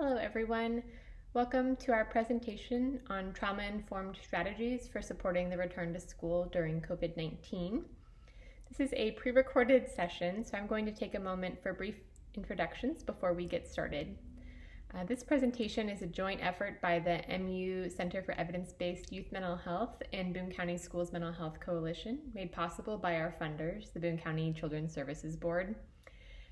Hello everyone. Welcome to our presentation on trauma-informed strategies for supporting the return to school during COVID-19. This is a pre-recorded session, so I'm going to take a moment for brief introductions before we get started. This presentation is a joint effort by the MU Center for Evidence-Based Youth Mental Health and Boone County Schools Mental Health Coalition, made possible by our funders, the Boone County Children's Services Board.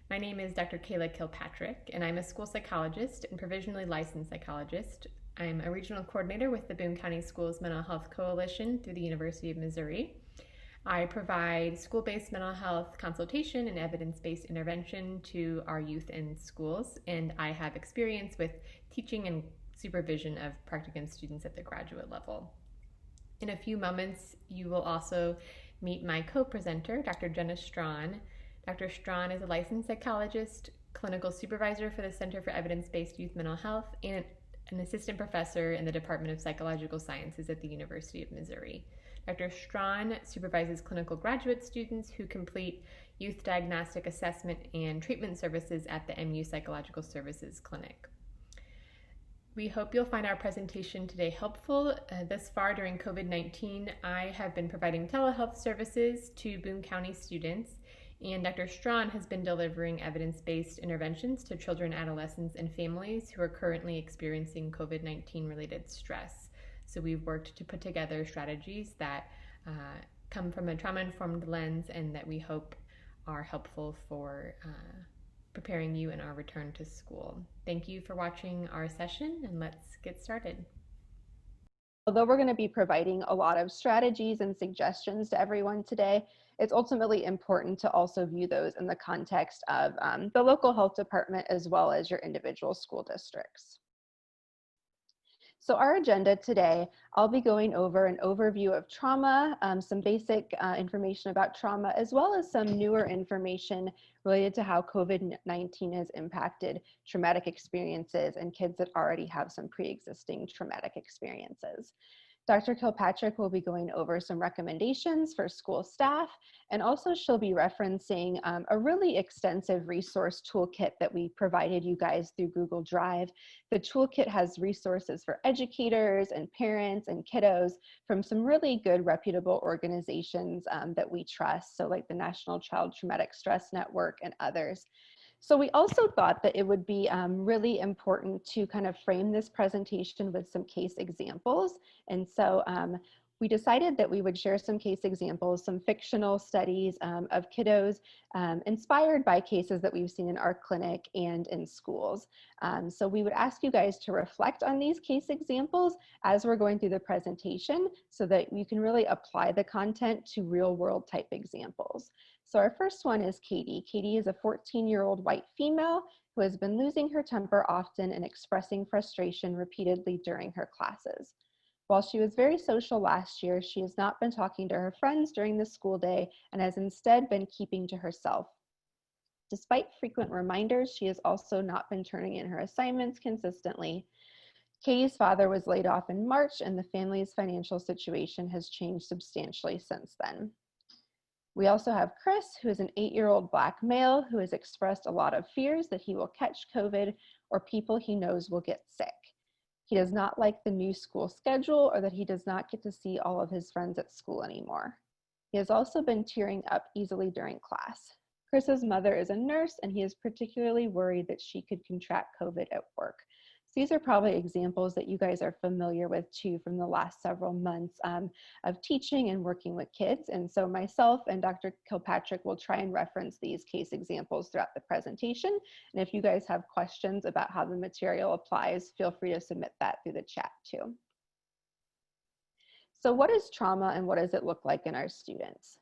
My name is Dr. Kayla Kilpatrick, and I'm a school psychologist and provisionally licensed psychologist. I'm a regional coordinator with the Boone County Schools Mental Health Coalition through the University of Missouri. I provide school-based mental health consultation and evidence-based intervention to our youth in schools, and I have experience with teaching and supervision of practicum students at the graduate level. In a few moments, you will also meet my co-presenter, Dr. Jenna Strawn. Dr. Strawn is a licensed psychologist, clinical supervisor for the Center for Evidence-Based Youth Mental Health, and an assistant professor in the Department of Psychological Sciences at the University of Missouri. Dr. Strawn supervises clinical graduate students who complete youth diagnostic assessment and treatment services at the MU Psychological Services Clinic. We hope you'll find our presentation today helpful. Thus far during COVID-19, I have been providing telehealth services to Boone County students, and Dr. Strawn has been delivering evidence-based interventions to children, adolescents, and families who are currently experiencing COVID-19 related stress. So we've worked to put together strategies that come from a trauma-informed lens and that we hope are helpful for preparing you in our return to school. Thank you for watching our session, and let's get started. Although we're going to be providing a lot of strategies and suggestions to everyone today, it's ultimately important to also view those in the context of the local health department as well as your individual school districts. So our agenda today, I'll be going over an overview of trauma, some basic information about trauma, as well as some newer information related to how COVID-19 has impacted traumatic experiences and kids that already have some pre-existing traumatic experiences. Dr. Kilpatrick will be going over some recommendations for school staff, and also she'll be referencing a really extensive resource toolkit that we provided you guys through Google Drive. The toolkit has resources for educators and parents and kiddos from some really good reputable organizations that we trust, so like the National Child Traumatic Stress Network and others. So we also thought that it would be really important to kind of frame this presentation with some case examples. And so we decided that we would share some case examples, some fictional studies of kiddos inspired by cases that we've seen in our clinic and in schools. So we would ask you guys to reflect on these case examples as we're going through the presentation so that you can really apply the content to real world type examples. So our first one is Katie. Katie is a 14-year-old white female who has been losing her temper often and expressing frustration repeatedly during her classes. While she was very social last year, she has not been talking to her friends during the school day and has instead been keeping to herself. Despite frequent reminders, she has also not been turning in her assignments consistently. Katie's father was laid off in March, and the family's financial situation has changed substantially since then. We also have Chris, who is an 8-year-old Black male who has expressed a lot of fears that he will catch COVID or people he knows will get sick. He does not like the new school schedule or that he does not get to see all of his friends at school anymore. He has also been tearing up easily during class. Chris's mother is a nurse, and he is particularly worried that she could contract COVID at work. So these are probably examples that you guys are familiar with too from the last several months of teaching and working with kids. And so myself and Dr. Kilpatrick will try and reference these case examples throughout the presentation. And if you guys have questions about how the material applies, feel free to submit that through the chat too. So what is trauma and what does it look like in our students?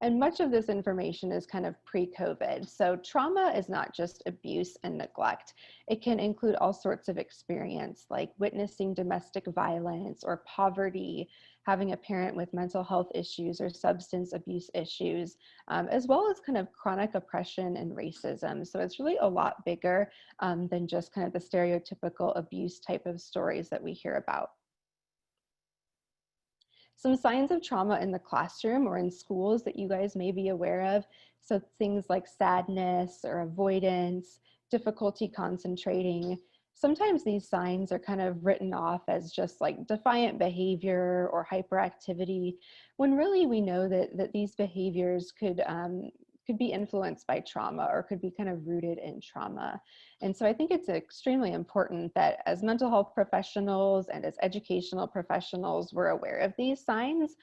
And much of this information is kind of pre-COVID. So trauma is not just abuse and neglect. It can include all sorts of experience like witnessing domestic violence or poverty, having a parent with mental health issues or substance abuse issues, as well as kind of chronic oppression and racism. So it's really a lot bigger than just kind of the stereotypical abuse type of stories that we hear about. Some signs of trauma in the classroom or in schools that you guys may be aware of. So things like sadness or avoidance, difficulty concentrating, sometimes these signs are kind of written off as just like defiant behavior or hyperactivity, when really we know that these behaviors could be influenced by trauma or could be kind of rooted in trauma. And so I think it's extremely important that as mental health professionals and as educational professionals, we're aware of these signs.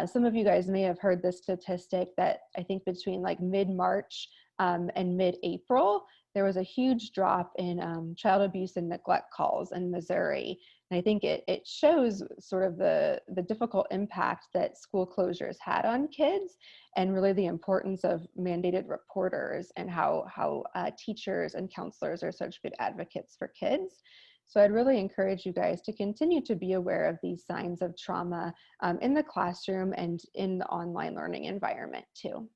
Some of you guys may have heard the statistic that I think between like mid-March and mid-April, there was a huge drop in child abuse and neglect calls in Missouri. And I think it shows sort of the difficult impact that school closures had on kids, and really the importance of mandated reporters, and how teachers and counselors are such good advocates for kids. So I'd really encourage you guys to continue to be aware of these signs of trauma in the classroom and in the online learning environment too.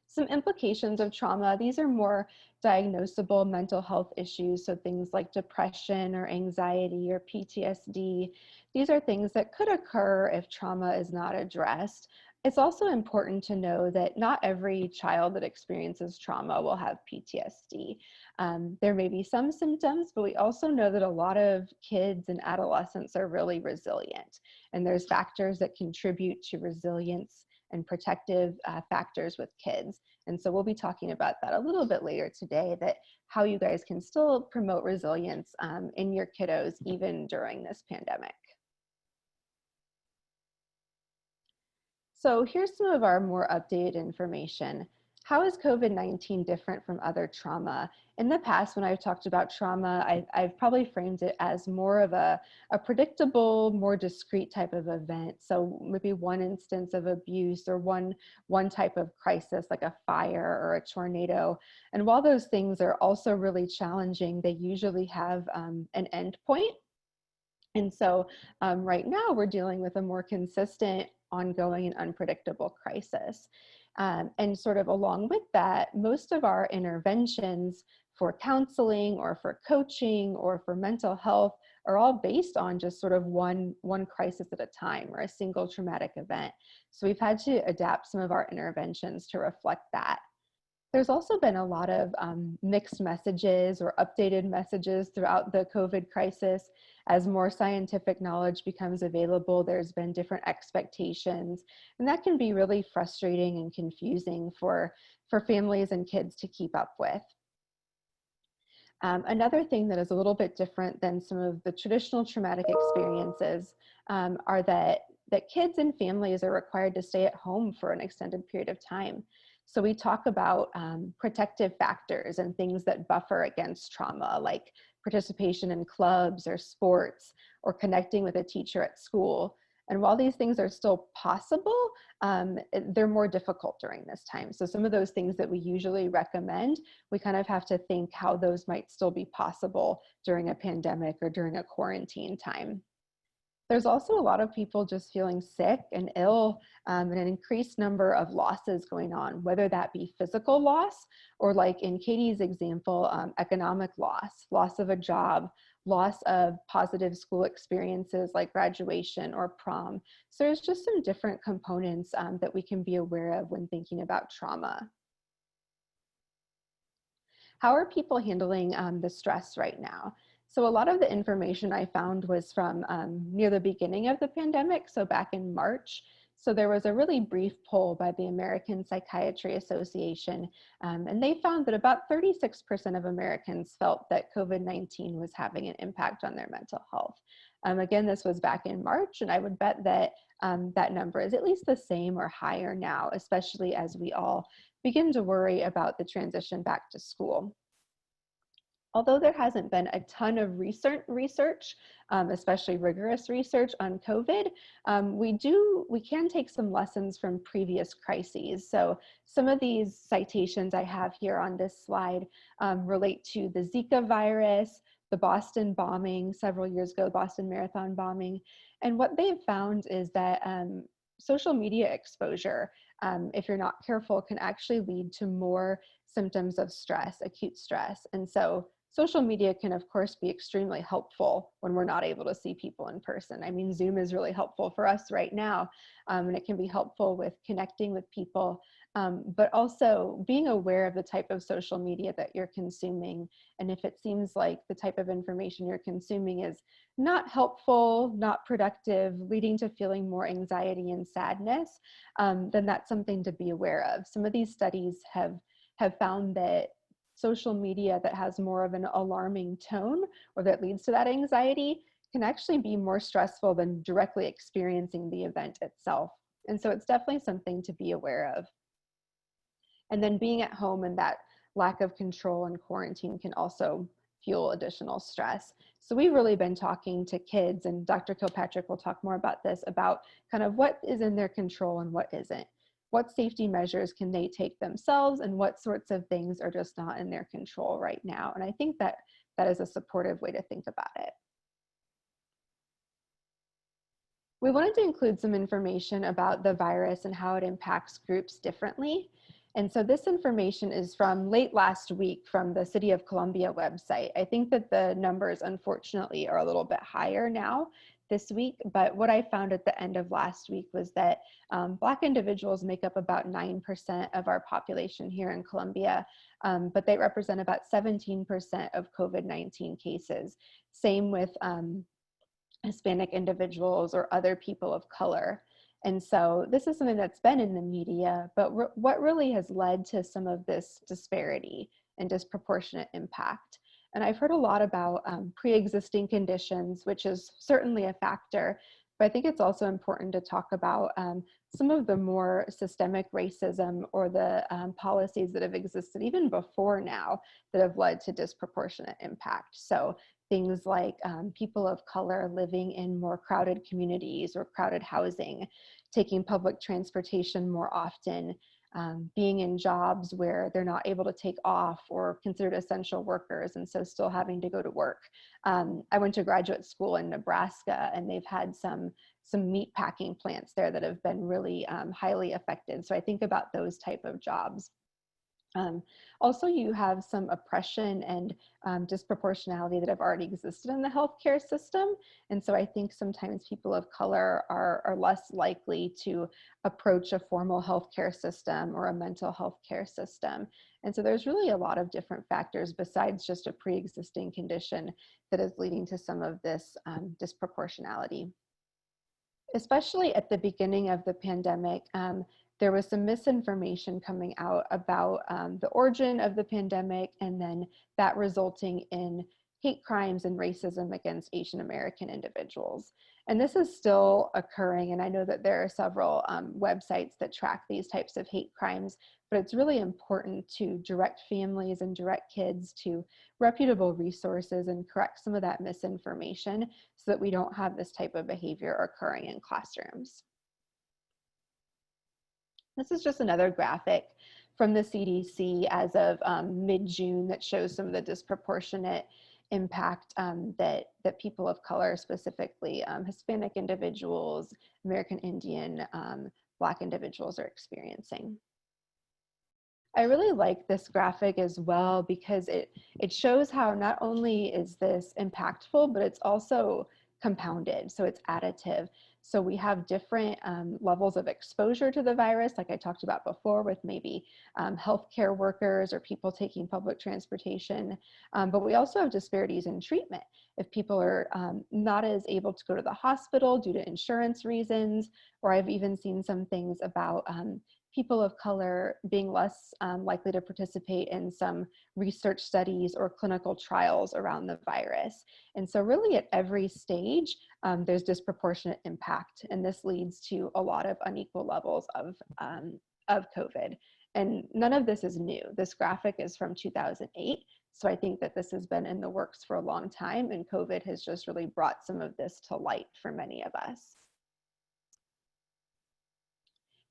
Some implications of trauma, these are more diagnosable mental health issues. So things like depression or anxiety or PTSD, these are things that could occur if trauma is not addressed. It's also important to know that not every child that experiences trauma will have PTSD. There may be some symptoms, but we also know that a lot of kids and adolescents are really resilient. And there's factors that contribute to resilience and protective factors with kids. And so we'll be talking about that a little bit later today, that how you guys can still promote resilience in your kiddos even during this pandemic. So here's some of our more updated information. How is COVID-19 different from other trauma? In the past, when I've talked about trauma, I've probably framed it as more of a predictable, more discrete type of event. So maybe one instance of abuse or one type of crisis like a fire or a tornado. And while those things are also really challenging, they usually have an end point. And so right now we're dealing with a more consistent, ongoing, and unpredictable crisis. And sort of along with that, most of our interventions for counseling or for coaching or for mental health are all based on just sort of one crisis at a time, or a single traumatic event. So we've had to adapt some of our interventions to reflect that. There's also been a lot of mixed messages or updated messages throughout the COVID crisis. As more scientific knowledge becomes available, there's been different expectations, and that can be really frustrating and confusing for families and kids to keep up with. Another thing that is a little bit different than some of the traditional traumatic experiences are that kids and families are required to stay at home for an extended period of time. So we talk about protective factors and things that buffer against trauma, like participation in clubs or sports or connecting with a teacher at school. And while these things are still possible, they're more difficult during this time. So some of those things that we usually recommend, we kind of have to think how those might still be possible during a pandemic or during a quarantine time. There's also a lot of people just feeling sick and ill, and an increased number of losses going on, whether that be physical loss or, like in Katie's example, economic loss of a job, loss of positive school experiences like graduation or prom. So there's just some different components that we can be aware of when thinking about trauma. How are people handling the stress right now? So a lot of the information I found was from near the beginning of the pandemic, so back in March. So there was a really brief poll by the American Psychiatry Association, and they found that about 36% of Americans felt that COVID-19 was having an impact on their mental health. Again, this was back in March, and I would bet that that number is at least the same or higher now, especially as we all begin to worry about the transition back to school. Although there hasn't been a ton of research, especially rigorous research on COVID, we can take some lessons from previous crises. So some of these citations I have here on this slide relate to the Zika virus, the Boston bombing several years ago, Boston Marathon bombing. And what they've found is that social media exposure, if you're not careful, can actually lead to more symptoms of stress, acute stress. And so social media can, of course, be extremely helpful when we're not able to see people in person. I mean, Zoom is really helpful for us right now, and it can be helpful with connecting with people. but also being aware of the type of social media that you're consuming. And if it seems like the type of information you're consuming is not helpful, not productive, leading to feeling more anxiety and sadness, then that's something to be aware of. Some of these studies have found that social media that has more of an alarming tone or that leads to that anxiety can actually be more stressful than directly experiencing the event itself. And so it's definitely something to be aware of. And then being at home and that lack of control and quarantine can also fuel additional stress. So we've really been talking to kids, and Dr. Kilpatrick will talk more about this, about kind of what is in their control and what isn't. What safety measures can they take themselves, and what sorts of things are just not in their control right now? And I think that that is a supportive way to think about it. We wanted to include some information about the virus and how it impacts groups differently. And so this information is from late last week from the City of Columbia website. I think that the numbers, unfortunately, are a little bit higher now this week, but what I found at the end of last week was that Black individuals make up about 9% of our population here in Columbia, but they represent about 17% of COVID-19 cases. Same with Hispanic individuals or other people of color. And so this is something that's been in the media, but what really has led to some of this disparity and disproportionate impact? And I've heard a lot about pre-existing conditions, which is certainly a factor, but I think it's also important to talk about some of the more systemic racism or the policies that have existed even before now that have led to disproportionate impact. So things like people of color living in more crowded communities or crowded housing, taking public transportation more often, being in jobs where they're not able to take off or considered essential workers, and so still having to go to work. I went to graduate school in Nebraska, and they've had some meat packing plants there that have been really highly affected. So I think about those type of jobs. Also, you have some oppression and disproportionality that have already existed in the healthcare system. And so I think sometimes people of color are less likely to approach a formal healthcare system or a mental health care system. And so there's really a lot of different factors besides just a pre-existing condition that is leading to some of this disproportionality. Especially at the beginning of the pandemic, there was some misinformation coming out about the origin of the pandemic, and then that resulting in hate crimes and racism against Asian American individuals. And this is still occurring, and I know that there are several websites that track these types of hate crimes, but it's really important to direct families and direct kids to reputable resources and correct some of that misinformation so that we don't have this type of behavior occurring in classrooms. This is just another graphic from the CDC as of mid-June that shows some of the disproportionate impact that people of color, specifically Hispanic individuals, American Indian, Black individuals are experiencing. I really like this graphic as well because it shows how not only is this impactful, but it's also compounded, so it's additive. So we have different levels of exposure to the virus, like I talked about before, with maybe healthcare workers or people taking public transportation, but we also have disparities in treatment. If people are not as able to go to the hospital due to insurance reasons, or I've even seen some things about people of color being less likely to participate in some research studies or clinical trials around the virus. And so really at every stage, there's disproportionate impact, and this leads to a lot of unequal levels of COVID. And none of this is new. This graphic is from 2008. So I think that this has been in the works for a long time, and COVID has just really brought some of this to light for many of us.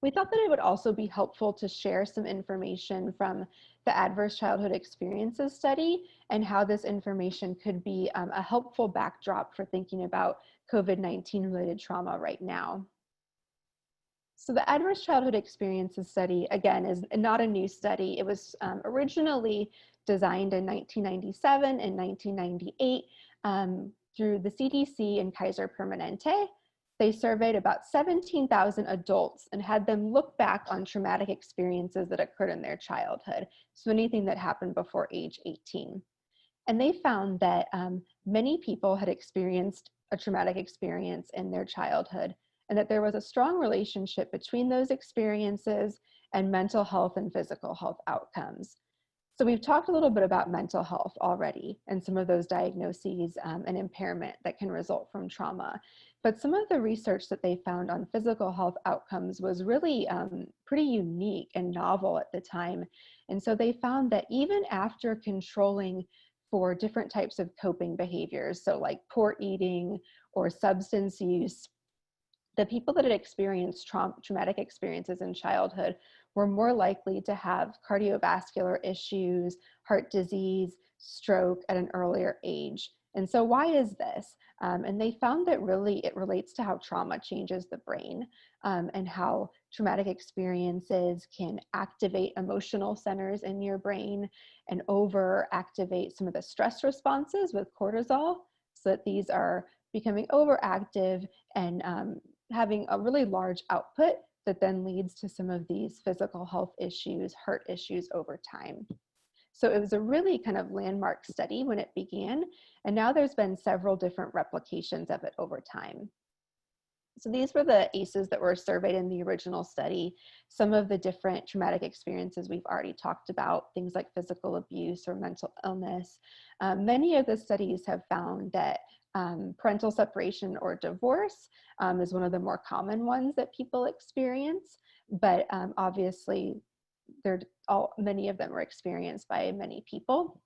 We thought that it would also be helpful to share some information from the Adverse Childhood Experiences study and how this information could be a helpful backdrop for thinking about COVID-19 related trauma right now. So the Adverse Childhood Experiences study, again, is not a new study. It was originally designed in 1997 and 1998 through the CDC and Kaiser Permanente. they surveyed about 17,000 adults and had them look back on traumatic experiences that occurred in their childhood, so anything that happened before age 18. And they found that many people had experienced a traumatic experience in their childhood, and that there was a strong relationship between those experiences and mental health and physical health outcomes. So we've talked a little bit about mental health already and some of those diagnoses and impairment that can result from trauma. But some of the research that they found on physical health outcomes was really pretty unique and novel at the time. And so they found that even after controlling for different types of coping behaviors, so like poor eating or substance use, the people that had experienced traumatic experiences in childhood were more likely to have cardiovascular issues, heart disease, stroke at an earlier age. And so why is this? And they found that really it relates to how trauma changes the brain, and how traumatic experiences can activate emotional centers in your brain and overactivate some of the stress responses with cortisol, so that these are becoming overactive and having a really large output that then leads to some of these physical health issues, heart issues over time. So it was a really kind of landmark study when it began, and now there's been several different replications of it over time. So these were the ACEs that were surveyed in the original study. Some of the different traumatic experiences we've already talked about, things like physical abuse or mental illness. Many of the studies have found that parental separation or divorce is one of the more common ones that people experience, but obviously many of them are experienced by many people.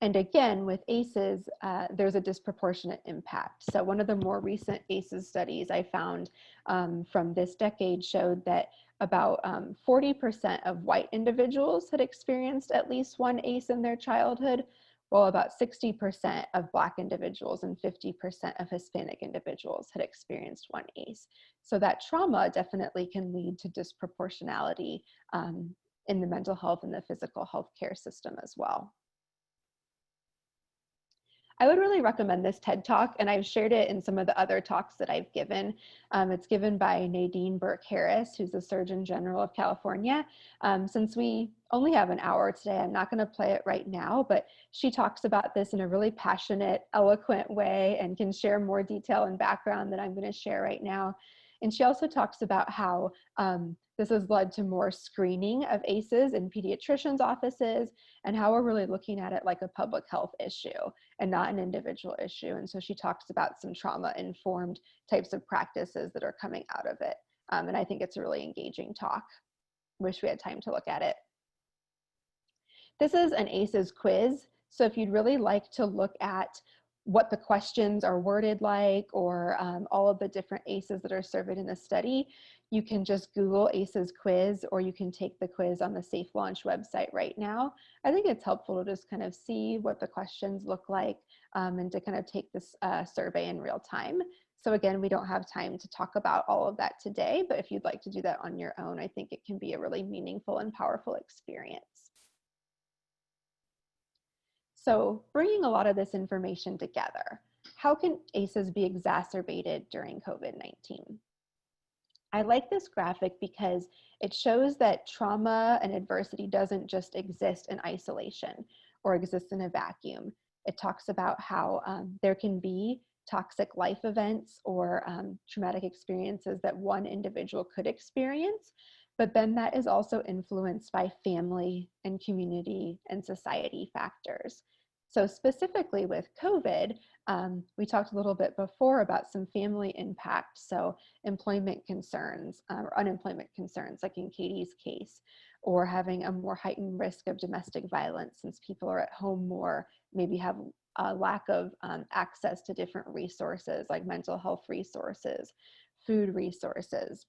And again, with ACEs, there's a disproportionate impact. So one of the more recent ACEs studies I found from this decade showed that about 40% of white individuals had experienced at least one ACE in their childhood, while about 60% of Black individuals and 50% of Hispanic individuals had experienced one ACE. So that trauma definitely can lead to disproportionality in the mental health and the physical health care system as well. I would really recommend this TED Talk, and I've shared it in some of the other talks that I've given. It's given by Nadine Burke-Harris, who's the Surgeon General of California. Since we only have an hour today, I'm not going to play it right now, but she talks about this in a really passionate, eloquent way and can share more detail and background than I'm going to share right now. And she also talks about how this has led to more screening of ACEs in pediatricians' offices, and how we're really looking at it like a public health issue and not an individual issue. And so she talks about some trauma-informed types of practices that are coming out of it. And I think it's a really engaging talk. Wish we had time to look at it. This is an ACEs quiz. So if you'd really like to look at what the questions are worded like, or all of the different ACEs that are surveyed in the study, you can just Google ACEs quiz, or you can take the quiz on the Safe Launch website right now. I think it's helpful to just kind of see what the questions look like and to kind of take this survey in real time. So again, we don't have time to talk about all of that today, but if you'd like to do that on your own, I think it can be a really meaningful and powerful experience. So bringing a lot of this information together, how can ACEs be exacerbated during COVID-19? I like this graphic because it shows that trauma and adversity doesn't just exist in isolation or exist in a vacuum. It talks about how there can be toxic life events or traumatic experiences that one individual could experience, but then that is also influenced by family and community and society factors. So specifically with COVID, we talked a little bit before about some family impact. So employment concerns or unemployment concerns, like in Katie's case, or having a more heightened risk of domestic violence since people are at home more, maybe have a lack of access to different resources like mental health resources, food resources,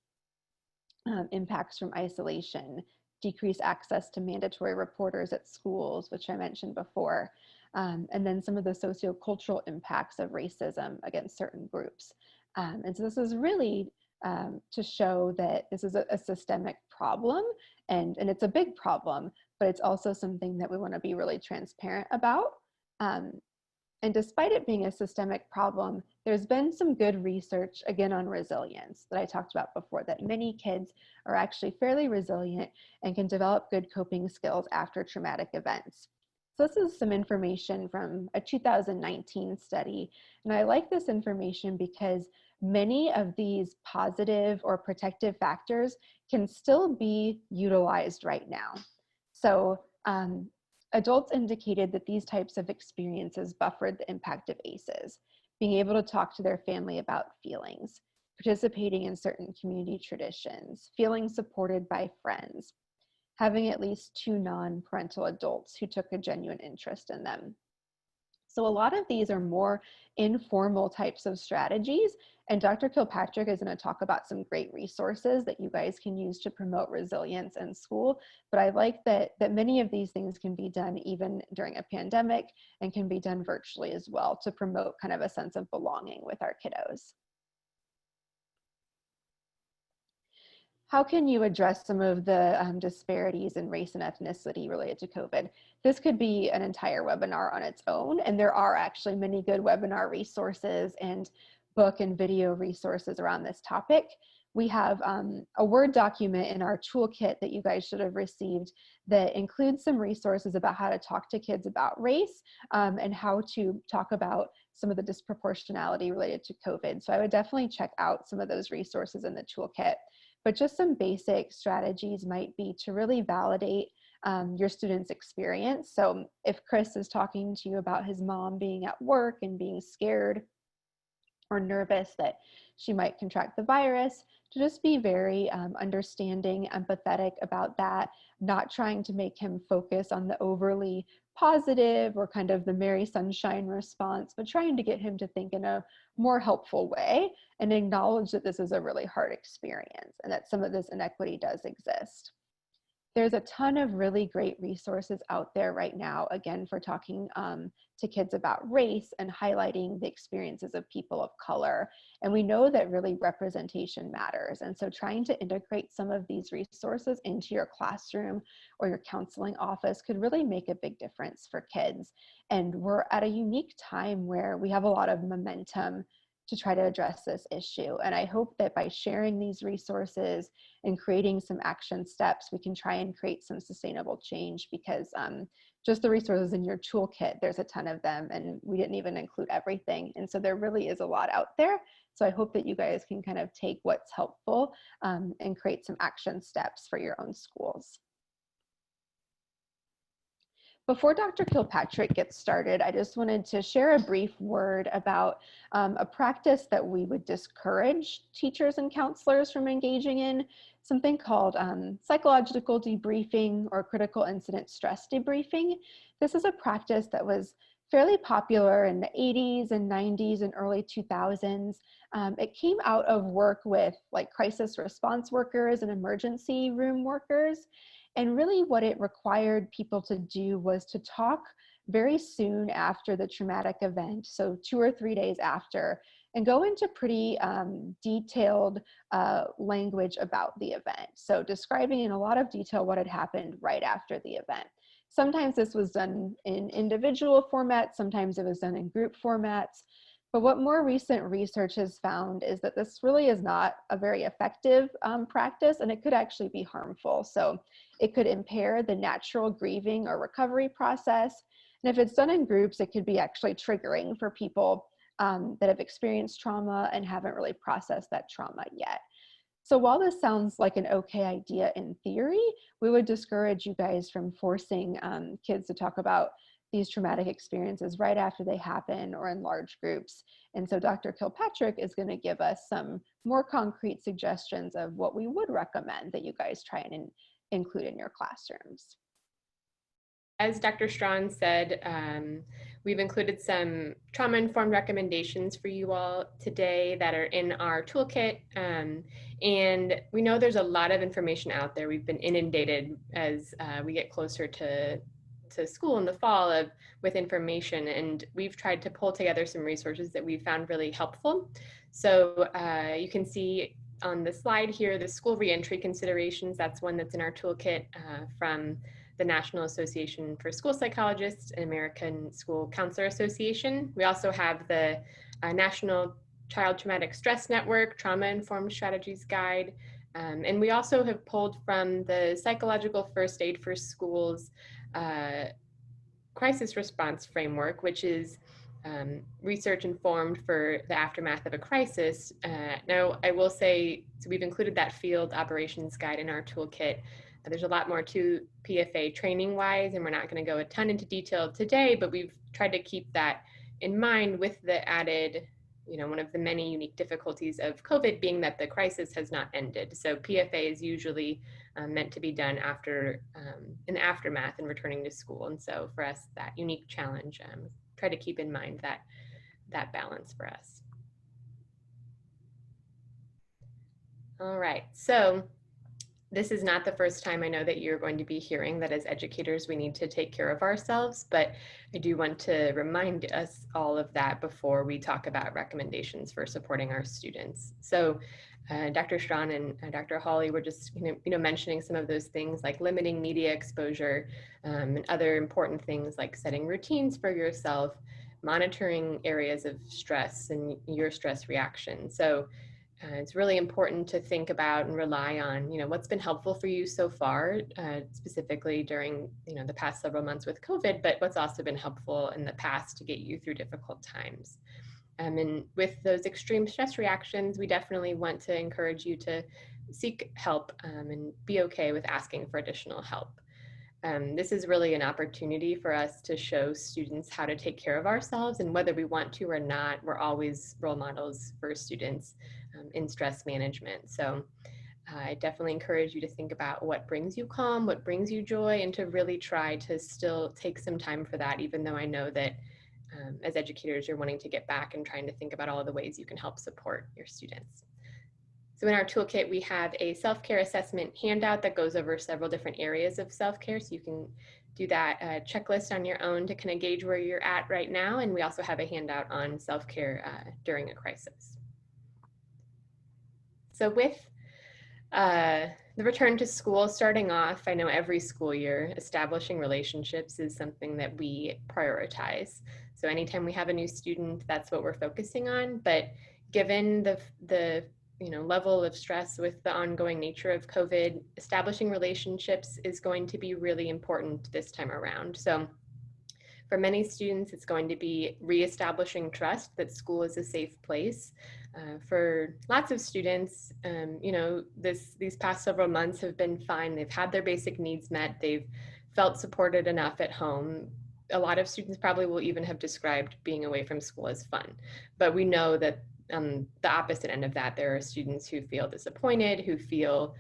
impacts from isolation, decreased access to mandatory reporters at schools, which I mentioned before, and then some of the sociocultural impacts of racism against certain groups. And so this is really to show that this is a systemic problem, and it's a big problem, but it's also something that we want to be really transparent about. And despite it being a systemic problem, there's been some good research, again, on resilience that I talked about before, that many kids are actually fairly resilient and can develop good coping skills after traumatic events. So this is some information from a 2019 study. And I like this information because many of these positive or protective factors can still be utilized right now. So adults indicated that these types of experiences buffered the impact of ACEs, being able to talk to their family about feelings, participating in certain community traditions, feeling supported by friends, having at least 2 non-parental adults who took a genuine interest in them. So a lot of these are more informal types of strategies, and Dr. Kilpatrick is going to talk about some great resources that you guys can use to promote resilience in school. But I like that many of these things can be done even during a pandemic and can be done virtually as well to promote kind of a sense of belonging with our kiddos. How can you address some of the disparities in race and ethnicity related to COVID? This could be an entire webinar on its own, and there are actually many good webinar resources and book and video resources around this topic. We have a Word document in our toolkit that you guys should have received that includes some resources about how to talk to kids about race and how to talk about some of the disproportionality related to COVID. So I would definitely check out some of those resources in the toolkit. But just some basic strategies might be to really validate your student's experience. So if Chris is talking to you about his mom being at work and being scared or nervous that she might contract the virus, to just be very understanding, empathetic about that, not trying to make him focus on the overly positive or kind of the Mary Sunshine response, but trying to get him to think in a more helpful way and acknowledge that this is a really hard experience and that some of this inequity does exist. There's a ton of really great resources out there right now, again, for talking to kids about race and highlighting the experiences of people of color. And we know that really representation matters. And so trying to integrate some of these resources into your classroom or your counseling office could really make a big difference for kids. And we're at a unique time where we have a lot of momentum to try to address this issue. And I hope that by sharing these resources and creating some action steps, we can try and create some sustainable change, because just the resources in your toolkit, there's a ton of them and we didn't even include everything. And so there really is a lot out there. So I hope that you guys can kind of take what's helpful and create some action steps for your own schools. Before Dr. Kilpatrick gets started, I just wanted to share a brief word about a practice that we would discourage teachers and counselors from engaging in, something called psychological debriefing or critical incident stress debriefing. This is a practice that was fairly popular in the 80s and 90s and early 2000s. It came out of work with like crisis response workers and emergency room workers. And really what it required people to do was to talk very soon after the traumatic event, so 2 or 3 days after, and go into pretty detailed language about the event. So describing in a lot of detail what had happened right after the event. Sometimes this was done in individual formats, sometimes it was done in group formats. But what more recent research has found is that this really is not a very effective practice, and it could actually be harmful. So it could impair the natural grieving or recovery process. And if it's done in groups, it could be actually triggering for people that have experienced trauma and haven't really processed that trauma yet. So while this sounds like an okay idea in theory, we would discourage you guys from forcing kids to talk about these traumatic experiences right after they happen or in large groups. And so Dr. Kilpatrick is going to give us some more concrete suggestions of what we would recommend that you guys try and include in your classrooms. As Dr. Strawn said, we've included some trauma-informed recommendations for you all today that are in our toolkit. And we know there's a lot of information out there. We've been inundated as we get closer to school in the fall with information, and we've tried to pull together some resources that we found really helpful. So you can see on the slide here, the school reentry considerations. That's one that's in our toolkit from the National Association for School Psychologists and American School Counselor Association. We also have the National Child Traumatic Stress Network, Trauma Informed Strategies Guide. And we also have pulled from the Psychological First Aid for Schools crisis response framework, which is research informed for the aftermath of a crisis. Now, I will say, so we've included that field operations guide in our toolkit. There's a lot more to PFA training wise, and we're not going to go a ton into detail today, but we've tried to keep that in mind with the added, one of the many unique difficulties of COVID being that the crisis has not ended. So PFA is usually meant to be done after, in the aftermath and returning to school. And so for us, that unique challenge, try to keep in mind that balance for us. All right, so this is not the first time I know that you're going to be hearing that as educators, we need to take care of ourselves, but I do want to remind us all of that before we talk about recommendations for supporting our students. So Dr. Strawn and Dr. Hawley were just mentioning some of those things like limiting media exposure and other important things like setting routines for yourself, monitoring areas of stress and your stress reaction. So it's really important to think about and rely on, what's been helpful for you so far, specifically during, the past several months with COVID, but what's also been helpful in the past to get you through difficult times. And with those extreme stress reactions, we definitely want to encourage you to seek help and be okay with asking for additional help. This is really an opportunity for us to show students how to take care of ourselves, and whether we want to or not, we're always role models for students in stress management. So I definitely encourage you to think about what brings you calm, what brings you joy, and to really try to still take some time for that, even though I know that as educators, you're wanting to get back and trying to think about all of the ways you can help support your students. So in our toolkit, we have a self-care assessment handout that goes over several different areas of self-care. So you can do that checklist on your own to kind of gauge where you're at right now. And we also have a handout on self-care during a crisis. So with the return to school starting off, I know every school year, establishing relationships is something that we prioritize. So anytime we have a new student, that's what we're focusing on. But given the level of stress with the ongoing nature of COVID, establishing relationships is going to be really important this time around. So for many students, it's going to be reestablishing trust that school is a safe place. For lots of students, these past several months have been fine. They've had their basic needs met. They've felt supported enough at home. A lot of students probably will even have described being away from school as fun. But we know that the opposite end of that, there are students who feel disappointed, who feel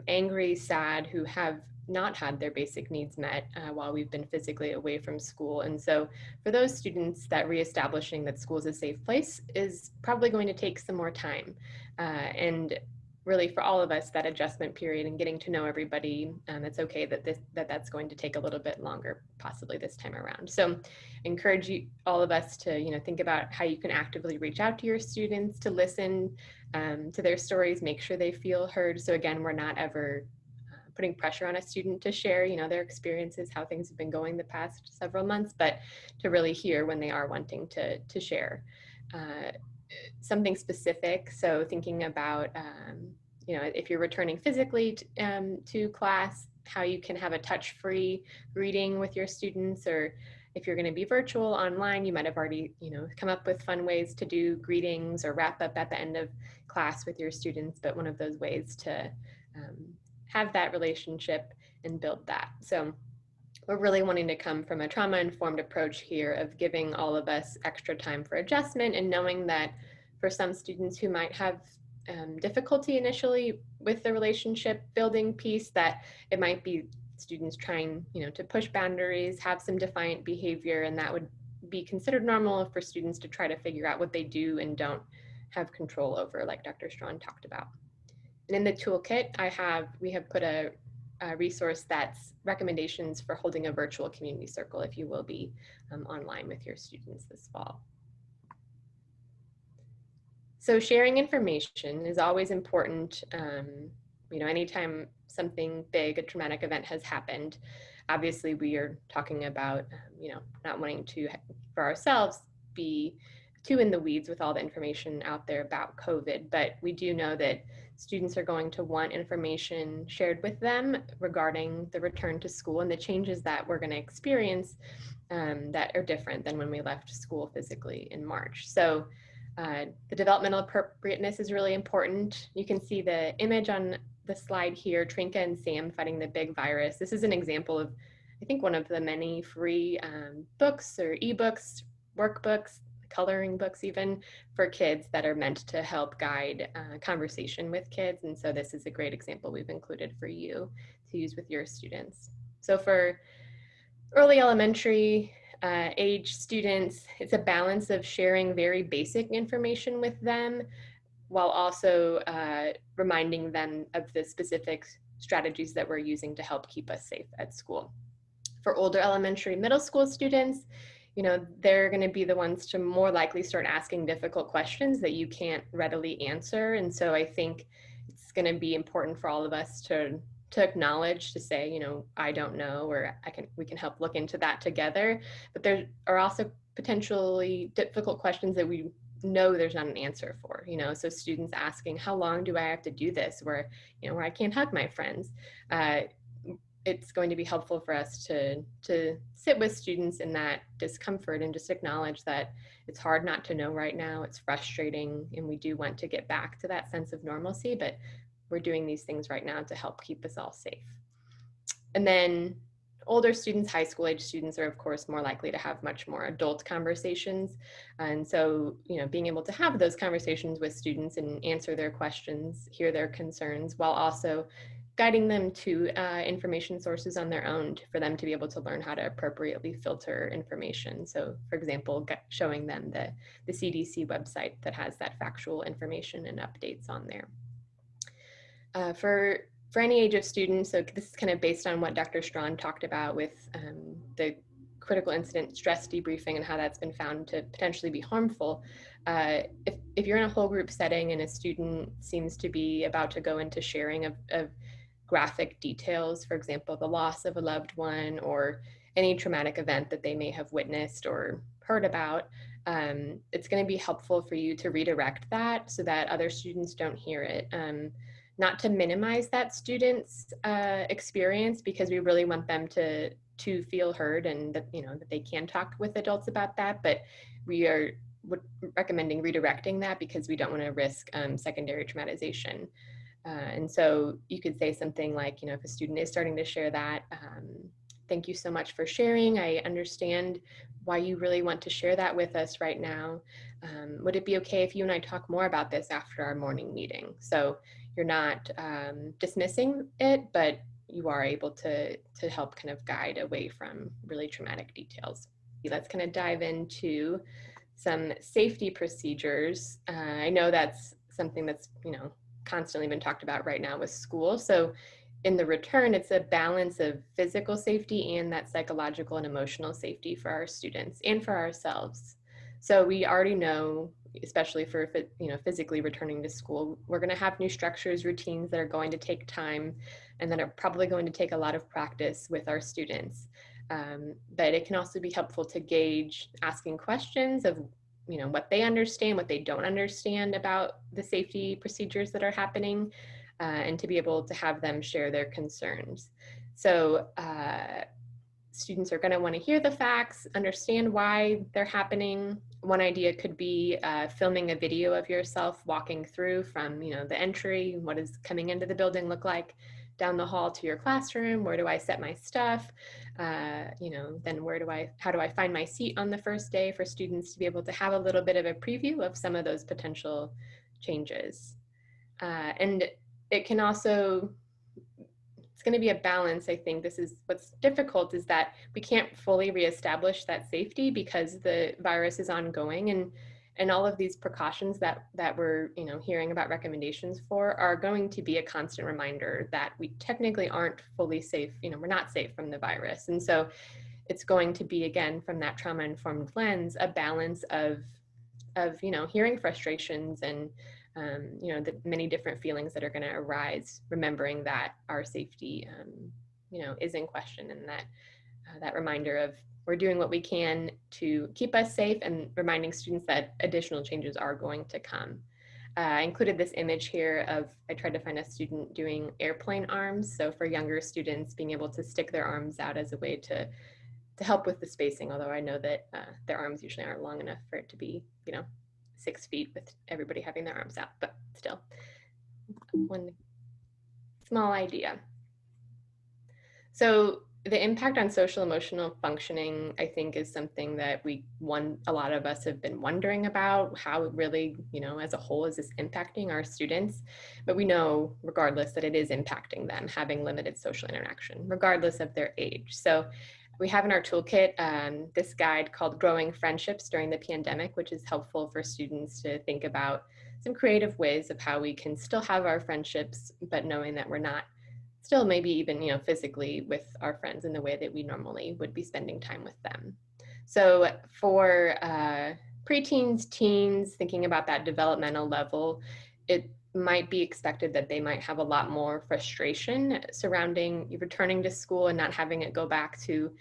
angry, sad, who have not had their basic needs met while we've been physically away from school. And so for those students, that reestablishing that school is a safe place is probably going to take some more time. And really for all of us, that adjustment period and getting to know everybody, it's okay that that's going to take a little bit longer, possibly this time around. So encourage all of us to think about how you can actively reach out to your students, to listen to their stories, make sure they feel heard. So again, we're not ever putting pressure on a student to share their experiences, how things have been going the past several months, but to really hear when they are wanting to share something specific. So thinking about if you're returning physically to class, how you can have a touch-free greeting with your students, or if you're going to be virtual online, you might have already come up with fun ways to do greetings or wrap up at the end of class with your students, but one of those ways to have that relationship and build that. So we're really wanting to come from a trauma-informed approach here of giving all of us extra time for adjustment, and knowing that for some students who might have difficulty initially with the relationship building piece, that it might be students trying to push boundaries, have some defiant behavior, and that would be considered normal for students to try to figure out what they do and don't have control over, like Dr. Strawn talked about. And in the toolkit, we have put a resource that's recommendations for holding a virtual community circle if you will be online with your students this fall. So sharing information is always important. Anytime something big, a traumatic event has happened, obviously we are talking about, not wanting to, for ourselves, be too in the weeds with all the information out there about COVID, but we do know that students are going to want information shared with them regarding the return to school and the changes that we're going to experience that are different than when we left school physically in March. So the developmental appropriateness is really important. You can see the image on the slide here, Trinka and Sam fighting the big virus. This is an example of, I think, one of the many free books or ebooks, workbooks, coloring books even, for kids that are meant to help guide conversation with kids. And so this is a great example we've included for you to use with your students. So for early elementary age students, it's a balance of sharing very basic information with them while also reminding them of the specific strategies that we're using to help keep us safe at school. For older elementary, middle school students, they're going to be the ones to more likely start asking difficult questions that you can't readily answer. And so I think it's going to be important for all of us to acknowledge, to say, I don't know, or we can help look into that together. But there are also potentially difficult questions that we know there's not an answer for, so students asking, how long do I have to do this, where I can't hug my friends. It's going to be helpful for us to sit with students in that discomfort and just acknowledge that it's hard not to know right now. It's frustrating, and we do want to get back to that sense of normalcy, but we're doing these things right now to help keep us all safe. And then older students, high school age students, are of course more likely to have much more adult conversations. And so, being able to have those conversations with students and answer their questions, hear their concerns, while also guiding them to information sources on their own for them to be able to learn how to appropriately filter information. So for example, showing them the CDC website that has that factual information and updates on there. For any age of students, so this is kind of based on what Dr. Strawn talked about with the critical incident stress debriefing and how that's been found to potentially be harmful. If you're in a whole group setting and a student seems to be about to go into sharing of graphic details, for example, the loss of a loved one or any traumatic event that they may have witnessed or heard about, it's going to be helpful for you to redirect that so that other students don't hear it. Not to minimize that student's experience, because we really want them to feel heard and that that they can talk with adults about that, but we are recommending redirecting that because we don't want to risk secondary traumatization. And so you could say something like, if a student is starting to share that, thank you so much for sharing. I understand why you really want to share that with us right now. Would it be okay if you and I talk more about this after our morning meeting? So you're not dismissing it, but you are able to help kind of guide away from really traumatic details. Let's kind of dive into some safety procedures. I know that's something that's, constantly been talked about right now with school. So in the return, it's a balance of physical safety and that psychological and emotional safety for our students and for ourselves. So we already know, especially for physically returning to school, we're going to have new structures, routines that are going to take time and that are probably going to take a lot of practice with our students. But it can also be helpful to gauge asking questions of what they understand, what they don't understand about the safety procedures that are happening, and to be able to have them share their concerns. So students are going to want to hear the facts, understand why they're happening. One idea could be filming a video of yourself walking through from the entry, what does coming into the building look like, down the hall to your classroom, where do I set my stuff, then how do I find my seat on the first day, for students to be able to have a little bit of a preview of some of those potential changes. And it can also, it's going to be a balance. I think this is what's difficult, is that we can't fully reestablish that safety because the virus is ongoing, and all of these precautions that we're hearing about recommendations for are going to be a constant reminder that we technically aren't fully safe. We're not safe from the virus. And so it's going to be, again, from that trauma-informed lens, a balance of hearing frustrations and the many different feelings that are going to arise, remembering that our safety is in question, and that reminder of we're doing what we can to keep us safe, and reminding students that additional changes are going to come. I included this image here I tried to find a student doing airplane arms. So for younger students, being able to stick their arms out as a way to help with the spacing, although I know that their arms usually aren't long enough for it to be, 6 feet with everybody having their arms out, but still, one small idea. So the impact on social emotional functioning, I think, is something that a lot of us have been wondering about, how it really, as a whole, is this impacting our students? But we know, regardless, that it is impacting them, having limited social interaction, regardless of their age. So we have in our toolkit this guide called Growing Friendships During the Pandemic, which is helpful for students to think about some creative ways of how we can still have our friendships, but knowing that we're not still maybe even physically with our friends in the way that we normally would be spending time with them. So for preteens, teens, thinking about that developmental level, it might be expected that they might have a lot more frustration surrounding returning to school and not having it go back to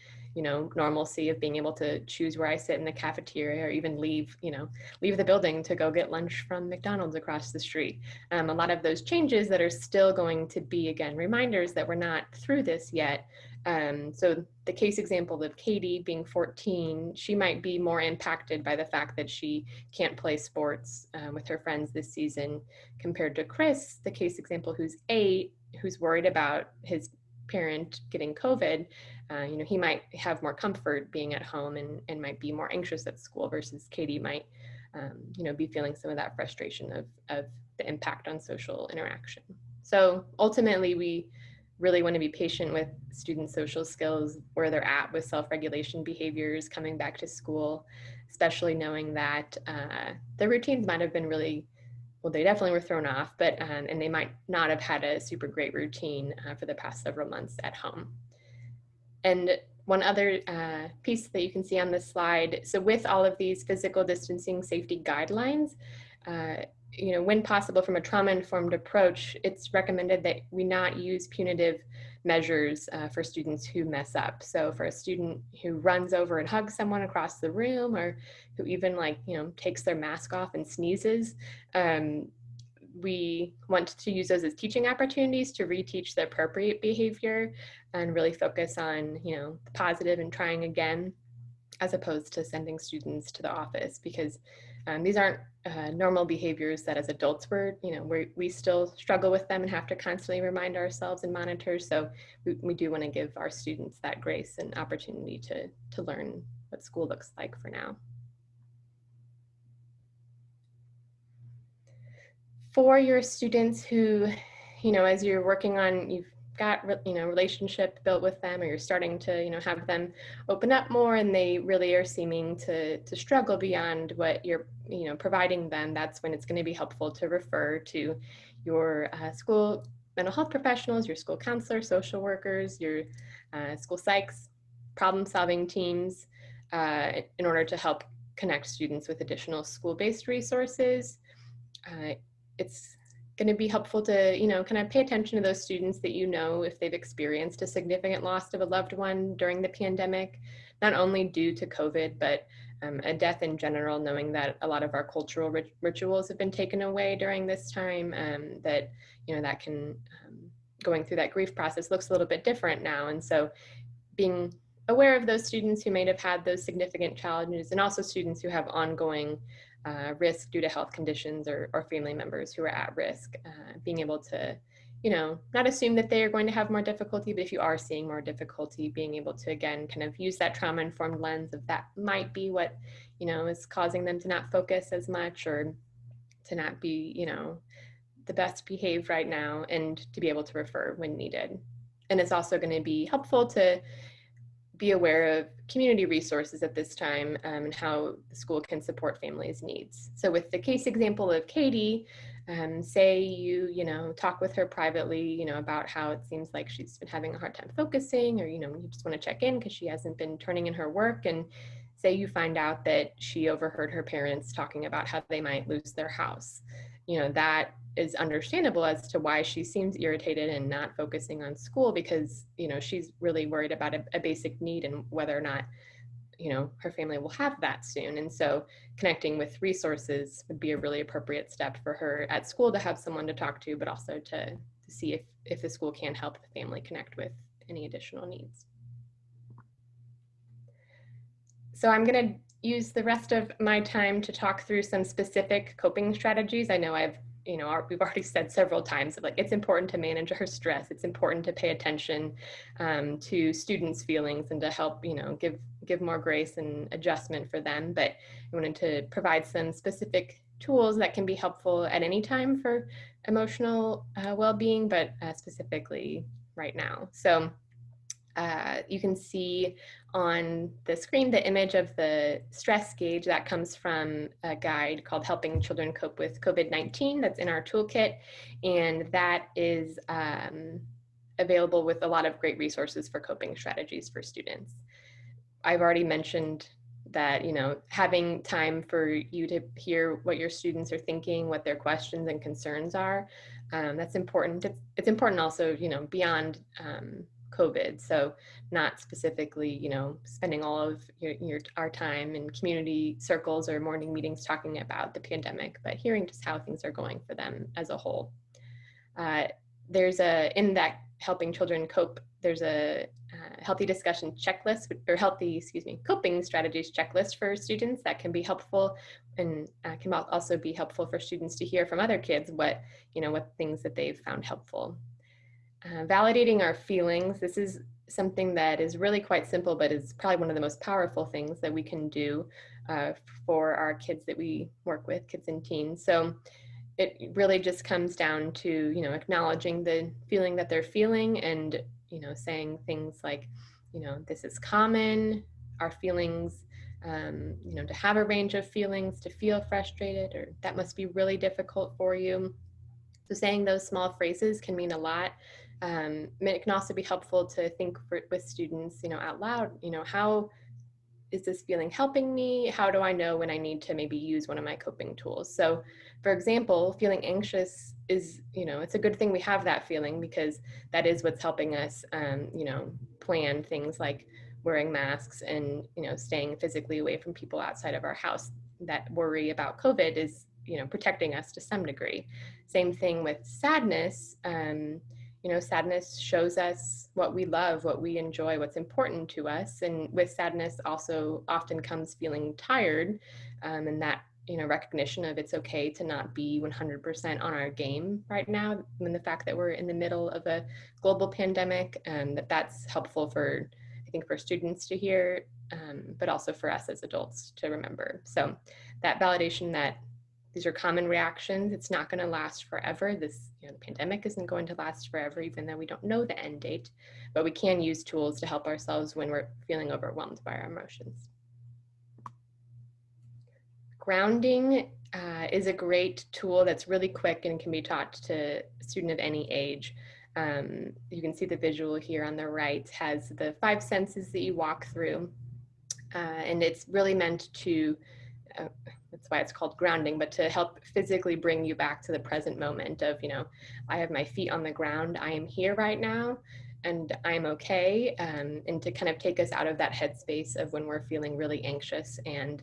normalcy of being able to choose where I sit in the cafeteria, or even leave the building to go get lunch from McDonald's across the street. A lot of those changes that are still going to be, again, reminders that we're not through this yet. So the case example of Katie being 14, she might be more impacted by the fact that she can't play sports with her friends this season, compared to Chris, the case example, who's 8, who's worried about his parent getting COVID. He might have more comfort being at home and might be more anxious at school, versus Katie might be feeling some of that frustration of the impact on social interaction. So ultimately, we really want to be patient with students' social skills, where they're at with self-regulation behaviors coming back to school, especially knowing that their routines might have been really, well, they definitely were thrown off, but and they might not have had a super great routine for the past several months at home. And one other piece that you can see on this slide, so with all of these physical distancing safety guidelines, when possible, from a trauma-informed approach, it's recommended that we not use punitive measures for students who mess up. So for a student who runs over and hugs someone across the room, or who even takes their mask off and sneezes, we want to use those as teaching opportunities to reteach the appropriate behavior and really focus on, the positive and trying again, as opposed to sending students to the office, because these aren't normal behaviors that as adults we still struggle with them and have to constantly remind ourselves and monitor. So we do want to give our students that grace and opportunity to learn what school looks like for now. For your students who, as you're working on, you've got, relationship built with them, or you're starting to, have them open up more, and they really are seeming to struggle beyond what you're, providing them, that's when it's going to be helpful to refer to your school mental health professionals, your school counselor, social workers, your school psychs, problem-solving teams, in order to help connect students with additional school-based resources. It's going to be helpful to, kind of pay attention to those students that if they've experienced a significant loss of a loved one during the pandemic, not only due to COVID, but a death in general, knowing that a lot of our cultural rituals have been taken away during this time, that, that can, going through that grief process looks a little bit different now. And so being aware of those students who may have had those significant challenges, and also students who have ongoing risk due to health conditions, or family members who are at risk, being able to, not assume that they are going to have more difficulty, but if you are seeing more difficulty, being able to, again, kind of use that trauma-informed lens of that might be what, is causing them to not focus as much, or to not be, the best behaved right now, and to be able to refer when needed. And it's also going to be helpful to be aware of community resources at this time, and how the school can support families' needs. So with the case example of Katie, say you talk with her privately, about how it seems like she's been having a hard time focusing, or, you just want to check in because she hasn't been turning in her work, and say you find out that she overheard her parents talking about how they might lose their house. That is understandable as to why she seems irritated and not focusing on school, because, she's really worried about a basic need and whether or not, her family will have that soon. And so connecting with resources would be a really appropriate step for her at school, to have someone to talk to, but also to see if the school can help the family connect with any additional needs. So I'm going to use the rest of my time to talk through some specific coping strategies. I know we've already said several times, like, it's important to manage our stress. It's important to pay attention to students' feelings and to help, give more grace and adjustment for them. But I wanted to provide some specific tools that can be helpful at any time for emotional well-being, but specifically right now. So you can see on the screen the image of the stress gauge that comes from a guide called Helping Children Cope with COVID-19 that's in our toolkit, and that is available with a lot of great resources for coping strategies for students. I've already mentioned that, having time for you to hear what your students are thinking, what their questions and concerns are, that's important. It's important also, beyond COVID. So not specifically, spending all of our time in community circles or morning meetings talking about the pandemic, but hearing just how things are going for them as a whole. In that Helping Children Cope, there's a healthy discussion checklist, or coping strategies checklist for students that can be helpful, and can also be helpful for students to hear from other kids what things that they've found helpful. Validating our feelings. This is something that is really quite simple, but is probably one of the most powerful things that we can do for our kids that we work with, kids and teens. So it really just comes down to, acknowledging the feeling that they're feeling, and, saying things like, this is common, our feelings, to have a range of feelings, to feel frustrated, or that must be really difficult for you. So saying those small phrases can mean a lot. It can also be helpful to think with students, out loud, how is this feeling helping me? How do I know when I need to maybe use one of my coping tools? So, for example, feeling anxious is, it's a good thing we have that feeling, because that is what's helping us, plan things like wearing masks and, staying physically away from people outside of our house. That worry about COVID is, protecting us to some degree. Same thing with sadness. Sadness shows us what we love, what we enjoy, what's important to us. And with sadness also often comes feeling tired, and that, recognition of it's okay to not be 100% on our game right now, and the fact that we're in the middle of a global pandemic, that's helpful for, I think, for students to hear, but also for us as adults to remember. So that validation that these are common reactions. It's not going to last forever. The pandemic isn't going to last forever, even though we don't know the end date, but we can use tools to help ourselves when we're feeling overwhelmed by our emotions. Grounding is a great tool that's really quick and can be taught to a student of any age. You can see the visual here on the right has the 5 senses that you walk through, and it's really meant to that's why it's called grounding, but to help physically bring you back to the present moment of, I have my feet on the ground, I am here right now, and I'm okay, and to kind of take us out of that headspace of when we're feeling really anxious and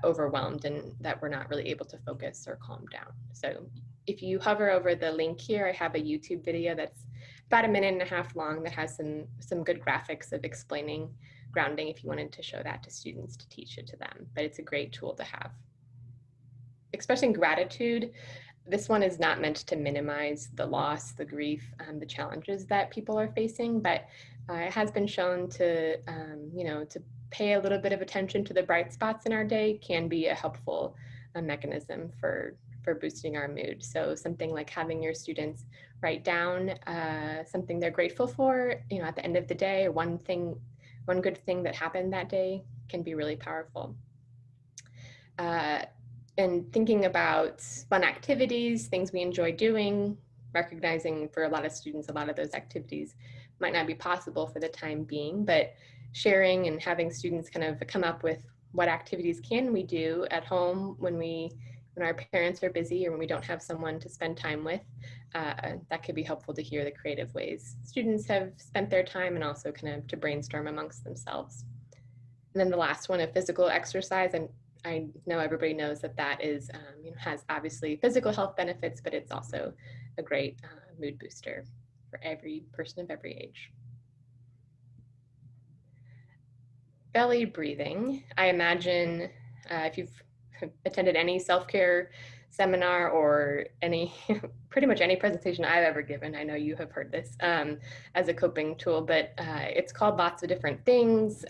overwhelmed, and that we're not really able to focus or calm down. So if you hover over the link here, I have a YouTube video that's about 1.5 minutes long that has some good graphics of explaining grounding if you wanted to show that to students, to teach it to them. But it's a great tool to have. Expressing gratitude. This one is not meant to minimize the loss, the grief, the challenges that people are facing, but it has been shown to, to pay a little bit of attention to the bright spots in our day can be a helpful mechanism for boosting our mood. So something like having your students write down something they're grateful for, at the end of the day, or one good thing that happened that day can be really powerful. And thinking about fun activities, things we enjoy doing, recognizing for a lot of students, a lot of those activities might not be possible for the time being, but sharing and having students kind of come up with what activities can we do at home when we when our parents are busy or when we don't have someone to spend time with, that could be helpful to hear the creative ways students have spent their time and also kind of to brainstorm amongst themselves. And then the last one, a physical exercise. And I know everybody knows that that is, has obviously physical health benefits, but it's also a great mood booster for every person of every age. Belly breathing. I imagine if you've attended any self-care seminar or any, pretty much any presentation I've ever given, I know you have heard this as a coping tool, but it's called lots of different things.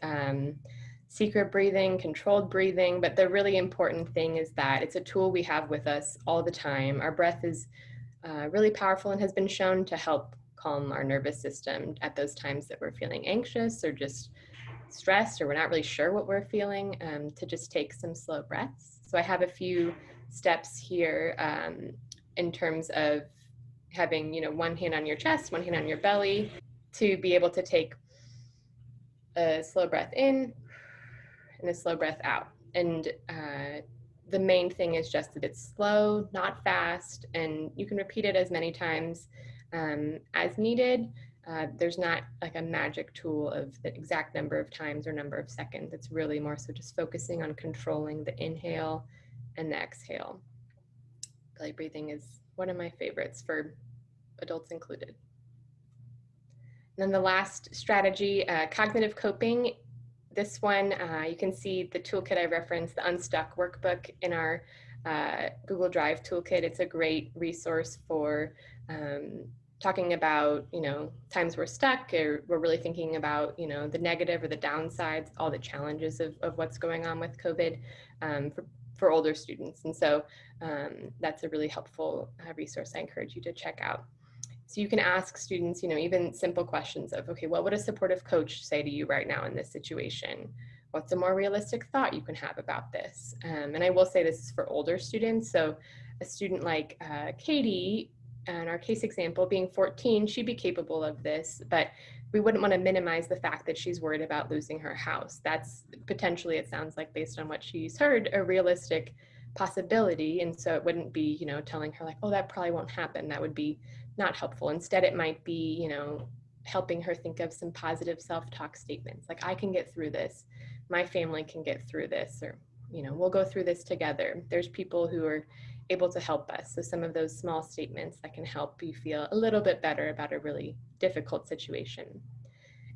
Secret breathing, controlled breathing, but the really important thing is that it's a tool we have with us all the time. Our breath is really powerful and has been shown to help calm our nervous system at those times that we're feeling anxious or just stressed or we're not really sure what we're feeling, to just take some slow breaths. So I have a few steps here in terms of having, one hand on your chest, one hand on your belly to be able to take a slow breath in and a slow breath out. And the main thing is just that it's slow, not fast, and you can repeat it as many times as needed. There's not like a magic tool of the exact number of times or number of seconds. It's really more so just focusing on controlling the inhale and the exhale. Belly breathing is one of my favorites for adults included. And then the last strategy, cognitive coping. This one, you can see the toolkit I referenced, the Unstuck workbook in our Google Drive toolkit. It's a great resource for talking about, times we're stuck or we're really thinking about, the negative or the downsides, all the challenges of what's going on with COVID for older students. And so that's a really helpful resource I encourage you to check out. So you can ask students, even simple questions of, okay, what would a supportive coach say to you right now in this situation? What's a more realistic thought you can have about this? And I will say this is for older students. So a student like Katie, in our case example, being 14, she'd be capable of this, but we wouldn't want to minimize the fact that she's worried about losing her house. That's potentially, it sounds like based on what she's heard, a realistic possibility. And so it wouldn't be, telling her like, oh, that probably won't happen. That would be not helpful. Instead, it might be, helping her think of some positive self-talk statements like, I can get through this. My family can get through this, or, we'll go through this together. There's people who are able to help us. So some of those small statements that can help you feel a little bit better about a really difficult situation.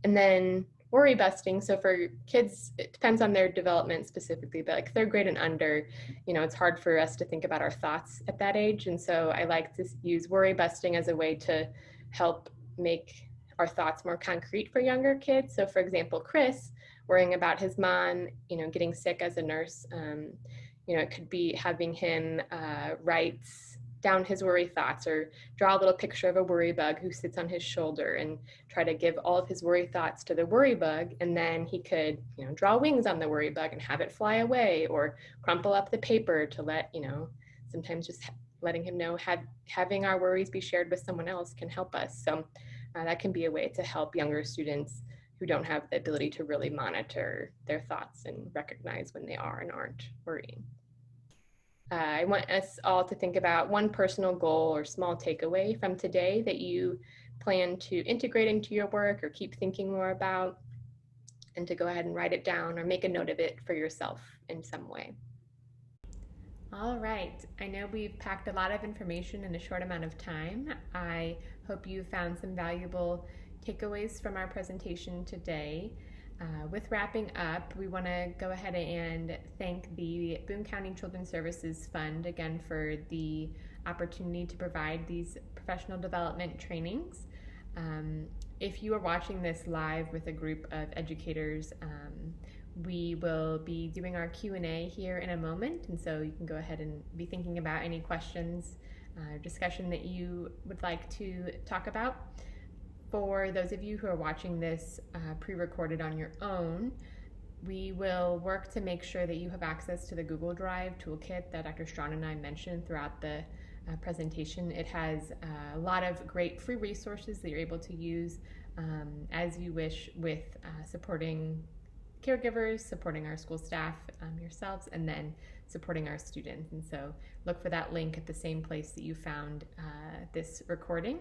And then worry busting. So for kids, it depends on their development specifically, but like third grade and under, it's hard for us to think about our thoughts at that age. And so I like to use worry busting as a way to help make our thoughts more concrete for younger kids. So for example, Chris worrying about his mom, getting sick as a nurse. It could be having him write down his worry thoughts or draw a little picture of a worry bug who sits on his shoulder and try to give all of his worry thoughts to the worry bug. And then he could, draw wings on the worry bug and have it fly away, or crumple up the paper to let, sometimes just letting him know having our worries be shared with someone else can help us. So that can be a way to help younger students who don't have the ability to really monitor their thoughts and recognize when they are and aren't worrying. I want us all to think about one personal goal or small takeaway from today that you plan to integrate into your work or keep thinking more about, and to go ahead and write it down or make a note of it for yourself in some way. All right, I know we've packed a lot of information in a short amount of time. I hope you found some valuable takeaways from our presentation today. With wrapping up, we want to go ahead and thank the Boone County Children's Services Fund again for the opportunity to provide these professional development trainings. If you are watching this live with a group of educators, we will be doing our Q&A here in a moment, and so you can go ahead and be thinking about any questions, discussion that you would like to talk about. For those of you who are watching this pre-recorded on your own, we will work to make sure that you have access to the Google Drive toolkit that Dr. Strawn and I mentioned throughout the presentation. It has a lot of great free resources that you're able to use as you wish with supporting caregivers, supporting our school staff, yourselves, and then supporting our students. And so look for that link at the same place that you found this recording.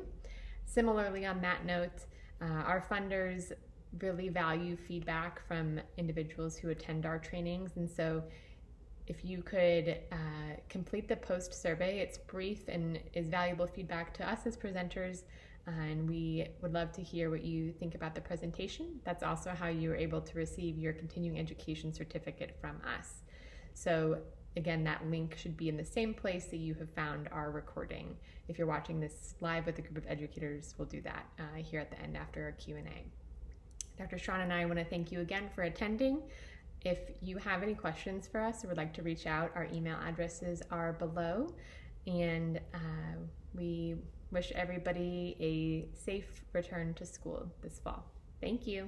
Similarly, on that note, our funders really value feedback from individuals who attend our trainings. And so if you could complete the post survey, it's brief and is valuable feedback to us as presenters, and we would love to hear what you think about the presentation. That's also how you're able to receive your continuing education certificate from us. So again, that link should be in the same place that you have found our recording. If you're watching this live with a group of educators, we'll do that here at the end after our Q&A. Dr. Strawn and I want to thank you again for attending. If you have any questions for us or would like to reach out, our email addresses are below. And we wish everybody a safe return to school this fall. Thank you.